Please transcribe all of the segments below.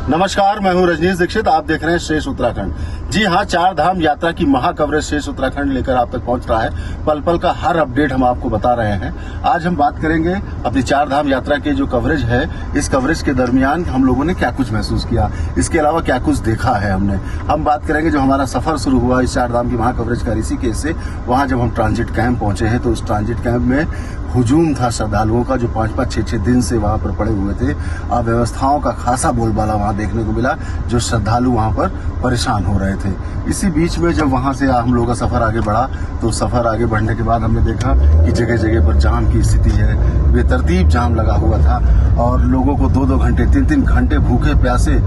नमस्कार, मैं हूं रजनीश दीक्षित। आप देख रहे हैं श्रेष्ठ उत्तराखंड। जी हां, चार धाम यात्रा की महा कवरेज श्रेष्ठ उत्तराखंड लेकर आप तक पहुंच रहा है। पल पल का हर अपडेट हम आपको बता रहे हैं। आज हम बात करेंगे अपनी चार धाम यात्रा की जो कवरेज है, इस कवरेज के दरमियान हम लोगों ने क्या कुछ महसूस किया, इसके अलावा क्या कुछ देखा है हमने। हम बात करेंगे जो हमारा सफर शुरू हुआ इस चार धाम की महा कवरेज का ऋषिकेश से। वहां जब हम ट्रांजिट कैंप पहुंचे हैं तो उस ट्रांजिट कैंप में हुजूम था श्रद्धालुओं का, जो 5-5, 6-6 दिन से वहां पर पड़े हुए थे। अव्यवस्थाओं का खासा बोलबाला वहां देखने को मिला, जो श्रद्धालु वहां पर परेशान हो रहे थे। इसी बीच में जब वहां से हम लोगों का सफर आगे बढ़ा तो सफर आगे बढ़ने के बाद हमने देखा कि जगह जगह पर जाम की स्थिति है। बेतरतीब जाम लगा हुआ था और लोगों को 2-2 घंटे 3-3 घंटे भूखे प्यासे,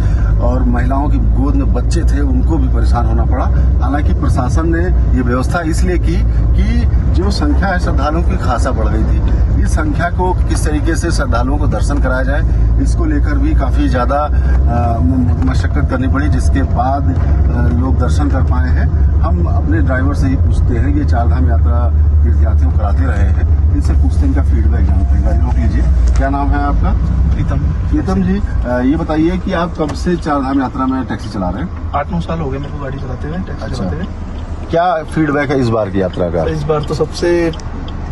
और महिलाओं की गोद में बच्चे थे, उनको भी परेशान होना पड़ा। हालांकि प्रशासन ने ये व्यवस्था इसलिए की कि जो संख्या है श्रद्धालुओं की खासा बढ़ गई थी। इस संख्या को किस तरीके से श्रद्धालुओं को दर्शन कराया जाए, इसको लेकर भी काफी ज्यादा मशक्कत करनी पड़ी, जिसके बाद लोग दर्शन कर पाए हैं। हम अपने ड्राइवर से ही पूछते हैं, ये चार धाम यात्रा तीर्थयात्रियों को कराते रहे हैं, इनसे पूछते हैं इनका फीडबैक जानते हैं। गाड़ी रोक लीजिए। क्या नाम है आपका? प्रीतम जी, ये बताइए कि आप कब से चार धाम यात्रा में टैक्सी चला रहे हैं? 8-9 साल हो गए मेरे को गाड़ी चलाते हुए, टैक्सी चलाते हुए। क्या फीडबैक है इस बार की यात्रा का? इस बार तो सबसे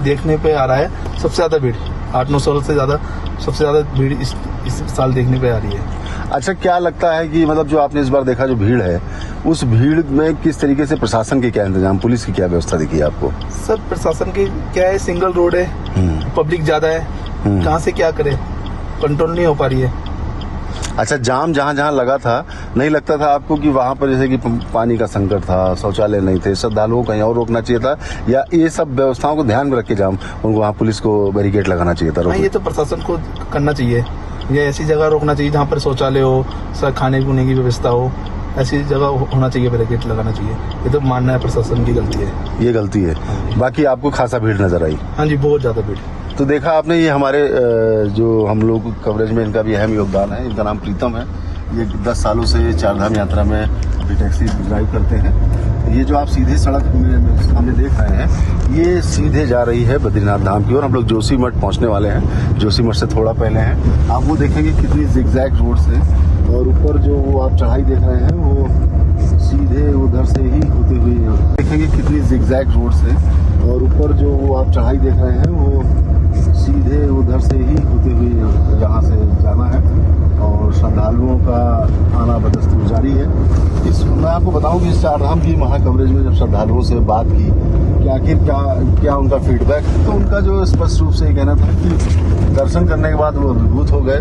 देखने पे आ रहा है, सबसे ज्यादा भीड़ 8-9 साल से ज्यादा, सबसे ज्यादा भीड़ इस साल देखने पे आ रही है। अच्छा, क्या लगता है कि मतलब जो आपने इस बार देखा जो भीड़ है, उस भीड़ में किस तरीके से प्रशासन के क्या इंतजाम, पुलिस की क्या व्यवस्था दिखी आपको? सर, प्रशासन की क्या है, सिंगल रोड है, पब्लिक ज्यादा है, कहाँ से क्या करे, कंट्रोल नहीं हो पा रही है। अच्छा, जाम जहाँ जहाँ लगा था, नहीं लगता था आपको कि वहाँ पर जैसे कि पानी का संकट था, शौचालय नहीं थे, श्रद्धालुओं कहीं और रोकना चाहिए था, या ये सब व्यवस्थाओं को ध्यान में रख के जाम उनको वहाँ पुलिस को बैरिकेड लगाना चाहिए था? ये तो प्रशासन को करना चाहिए। ये ऐसी जगह रोकना चाहिए जहाँ पर शौचालय हो, खाने पीने की व्यवस्था हो, ऐसी जगह होना चाहिए, बैरिकेड लगाना चाहिए। ये तो मानना है प्रशासन की गलती है, ये गलती है। बाकी आपको खासा भीड़ नजर आई? हाँ जी, बहुत ज्यादा भीड़। तो देखा आपने, ये हमारे जो हम लोग कवरेज में इनका भी अहम योगदान है। इनका नाम प्रीतम है। ये 10 सालों से चार धाम यात्रा में अभी टैक्सी ड्राइव करते हैं। ये जो आप सीधे सड़क में सामने देख रहे हैं, ये सीधे जा रही है बद्रीनाथ धाम की ओर। हम लोग जोशीमठ पहुंचने वाले हैं, जोशीमठ से थोड़ा पहले हैं। आप वो देखेंगे कितनी जिगजैग रोड्स हैं, और ऊपर जो वो आप चढ़ाई देख रहे हैं वो सीधे उधर से ही होते हुए देखेंगे कितनी जिगजैग रोड्स हैं, और ऊपर जो वो आप चढ़ाई देख रहे हैं वो सीधे उधर से ही होते हुए यहाँ से जाना है, और श्रद्धालुओं का आना बदस्तूर जारी है। मैं आपको बताऊं कि इस चार धाम की महा कवरेज में जब श्रद्धालुओं से बात की कि आखिर क्या उनका फीडबैक, तो उनका जो स्पष्ट रूप से ये कहना था कि दर्शन करने के बाद वो अभिभूत हो गए।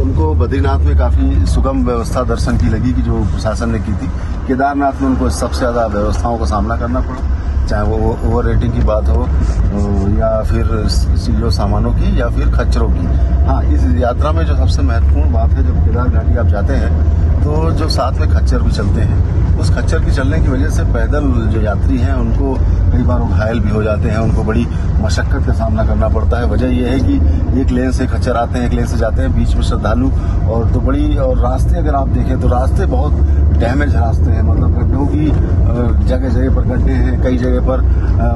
उनको बद्रीनाथ में काफ़ी सुगम व्यवस्था दर्शन की लगी कि जो प्रशासन ने की थी। केदारनाथ में उनको सबसे ज़्यादा व्यवस्थाओं का सामना करना पड़ा, चाहे वो ओवर रेटिंग की बात हो या फिर सीढ़ियों सामानों की या फिर खच्चरों की। हाँ, इस यात्रा में जो सबसे महत्वपूर्ण बात है, जब केदार घाटी आप जाते हैं तो जो साथ में खच्चर भी चलते हैं, उस खच्चर की चलने की वजह से पैदल जो यात्री हैं उनको कई बार वो घायल भी हो जाते हैं, उनको बड़ी मशक्कत का सामना करना पड़ता है। वजह यह है कि एक लेन से खच्चर आते हैं, एक लेन से जाते हैं, बीच में श्रद्धालु, और तो बड़ी, और रास्ते अगर आप देखें तो रास्ते बहुत डैमेज रास्ते हैं, मतलब गड्ढों की जगह जगह पर गड्ढे हैं, कई जगह पर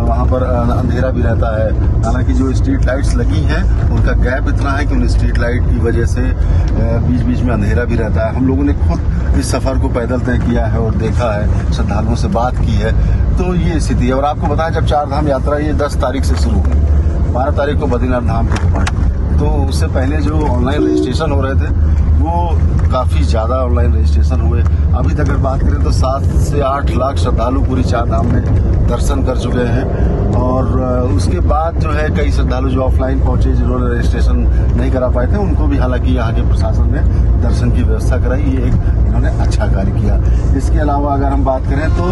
वहाँ पर अंधेरा भी रहता है। हालांकि जो स्ट्रीट लाइट्स लगी हैं उनका गैप इतना है कि उन स्ट्रीट लाइट की वजह से बीच बीच में अंधेरा भी रहता है। हम लोगों ने खुद इस सफर को पैदल तय किया है और देखा है, श्रद्धालुओं से बात की है, तो ये स्थिति है। और आपको बताएं, जब चार धाम यात्रा ये 10 तारीख से शुरू हुई, 12 तारीख को बद्रीनाथ धाम को पहुंचे, तो उससे पहले जो ऑनलाइन रजिस्ट्रेशन हो रहे थे वो काफ़ी ज़्यादा ऑनलाइन रजिस्ट्रेशन हुए। अभी तक अगर बात करें तो 7 से 8 लाख श्रद्धालु पूरी चार धाम में दर्शन कर चुके हैं। और उसके बाद जो है कई श्रद्धालु जो ऑफलाइन पहुंचे, जिन्होंने रजिस्ट्रेशन नहीं करा पाए थे, उनको भी हालांकि यहाँ के प्रशासन ने दर्शन की व्यवस्था कराई। ये एक इन्होंने अच्छा कार्य किया। इसके अलावा अगर हम बात करें तो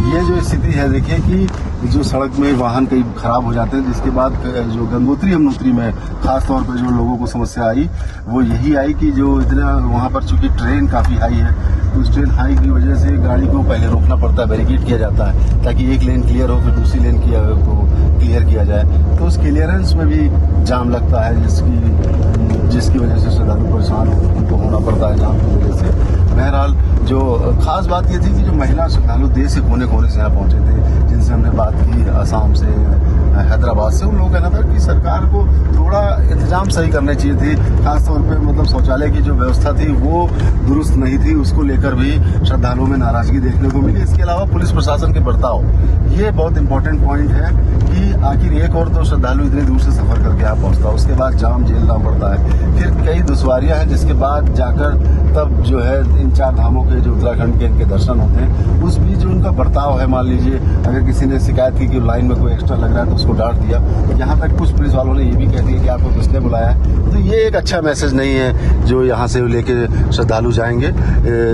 ये जो स्थिति है, देखिए कि जो सड़क में वाहन कई खराब हो जाते हैं, जिसके बाद जो गंगोत्री यमुनोत्री में खास तौर पर जो लोगों को समस्या आई वो यही आई कि जो इतना वहाँ पर चूंकि ट्रेन काफ़ी हाई है, तो उस ट्रेन हाई की वजह से गाड़ी को पहले रोकना पड़ता है, बैरिकेड किया जाता है ताकि एक लेन क्लियर हो, फिर दूसरी लेन को क्लियर किया जाए। तो उस क्लियरेंस में भी जाम लगता है, जिसकी वजह से श्रद्धालु परेशान उनको होना पड़ता है जाम की वजह से। बहरहाल जो खास बात ये थी कि जो महिला श्रद्धालु देश के कोने कोने से यहाँ पहुंचे थे, जिनसे हमने बात की, असम से, हैदराबाद से, उन लोगों का कहना था कि सरकार को थोड़ा इंतजाम सही करने चाहिए थे, खासतौर पे मतलब शौचालय शौचालय की जो व्यवस्था थी वो दुरुस्त नहीं थी, उसको लेकर भी श्रद्धालुओं में नाराजगी देखने को मिली। इसके अलावा पुलिस प्रशासन के बर्ताव, ये बहुत इंपॉर्टेंट पॉइंट है कि आखिर एक और तो श्रद्धालु इतनी दूर से सफर करके यहाँ पहुंचता है, उसके बाद जाम झेलना पड़ता है, फिर कई दुश्वारियां हैं, जिसके बाद जाकर तब जो है इन 4 धामों के जो उत्तराखंड के इनके दर्शन होते हैं। उस बीच जो उनका बर्ताव है, मान लीजिए अगर किसी ने शिकायत की कि लाइन में कोई एक्स्ट्रा लग रहा है तो उसको डांट दिया, यहाँ तक कुछ पुलिस वालों ने ये भी कह दिया कि आपको किसने बुलाया है। तो ये एक अच्छा मैसेज नहीं है जो यहाँ से लेके श्रद्धालु जाएंगे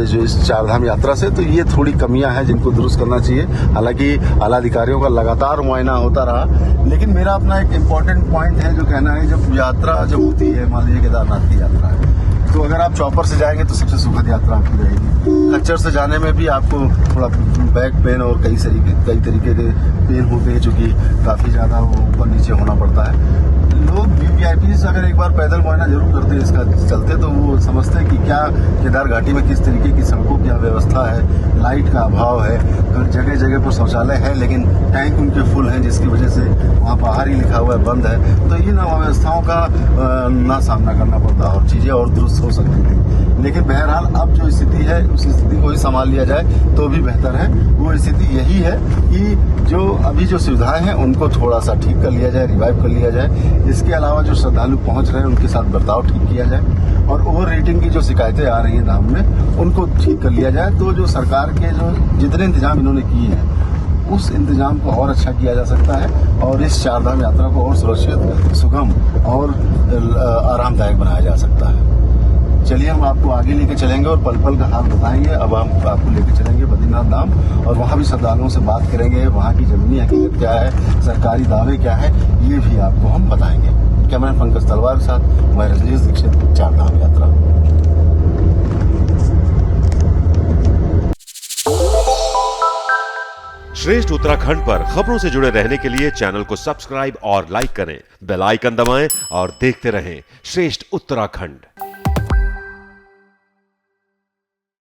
जो इस 4 धाम यात्रा से। तो ये थोड़ी कमियां हैं जिनको दुरुस्त करना चाहिए। हालांकि आला अधिकारियों का लगातार मुआयना होता रहा, लेकिन मेरा अपना एक इम्पॉर्टेंट पॉइंट है जो कहना है, जब यात्रा जब होती है, मान लीजिए केदारनाथ की यात्रा है, तो अगर आप चॉपर से जाएंगे तो सबसे सुखद यात्रा आपकी रहेगी। खच्चर से जाने में भी आपको थोड़ा बैक पेन और कई तरीके के पेन होते हैं, जो कि काफी ज्यादा ऊपर नीचे होना पड़ता है। लोग वीवीआईपी अगर एक बार पैदल मुआयना जरूर करते हैं इसका चलते, तो वो समझते हैं कि क्या केदार घाटी में किस तरीके की सड़कों की व्यवस्था है, लाइट का अभाव है, जगह जगह पर शौचालय है लेकिन टैंक उनके फुल हैं, जिसकी वजह से वहाँ बाहर ही लिखा हुआ है बंद है। तो इन अव्यवस्थाओं का ना सामना करना पड़ता और चीजें और दुरुस्त हो सकती थी। लेकिन बहरहाल अब जो स्थिति है उस स्थिति को ही संभाल लिया जाए तो भी बेहतर है। वो स्थिति यही है कि जो अभी जो सुविधाएं हैं उनको थोड़ा सा ठीक कर लिया जाए, रिवाइव कर लिया जाए। इसके अलावा जो श्रद्धालु पहुंच रहे हैं उनके साथ बर्ताव ठीक किया जाए, और ओवर रेटिंग की जो शिकायतें आ रही हैं धाम में उनको ठीक कर लिया जाए। तो जो सरकार के जो जितने इंतजाम इन्होंने किए हैं उस इंतजाम को और अच्छा किया जा सकता है, और इस 4 धाम यात्रा को और सुरक्षित, सुगम और आरामदायक बनाया जा सकता है। चलिए हम आपको आगे लेके चलेंगे और पल पल का हाल बताएंगे। अब हम आपको लेके चलेंगे बद्रीनाथ धाम, और वहाँ भी श्रद्धालुओं से बात करेंगे, वहाँ की जमीनी हकीकत क्या है, सरकारी दावे क्या है, ये भी आपको हम बताएंगे। कैमरा पंकज तलवार के साथ मैं रजनीश दीक्षित, 4 धाम यात्रा। श्रेष्ठ उत्तराखंड पर खबरों से जुड़े रहने के लिए चैनल को सब्सक्राइब और लाइक करें, बेल आइकन दबाएं और देखते रहें श्रेष्ठ उत्तराखंड।